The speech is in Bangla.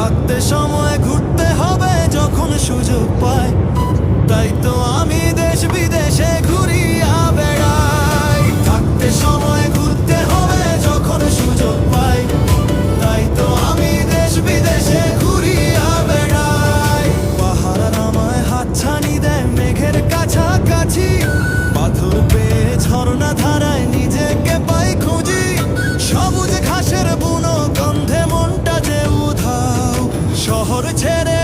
থাকতে সময় ঘুরতে হবে যখন সুযোগ পাই, তাই তো আমি দেশ বিদেশে ঘুরিয়া বেড়াই। থাকতে সময় ঘুরতে হবে যখন সুযোগ পাই, তাই তো আমি দেশ বিদেশে ঘুরিয়া বেড়াই। পাহাড় আমায় হাতছানি দেয় মেঘের কাছাকাছি, পাথর পেয়ে ঝর্ণা ধারায় নিজেকে পাই খুঁজি। সবুজ ঘাসের বুনো গন্ধে মনটা যে উধাও, শহর ছেড়ে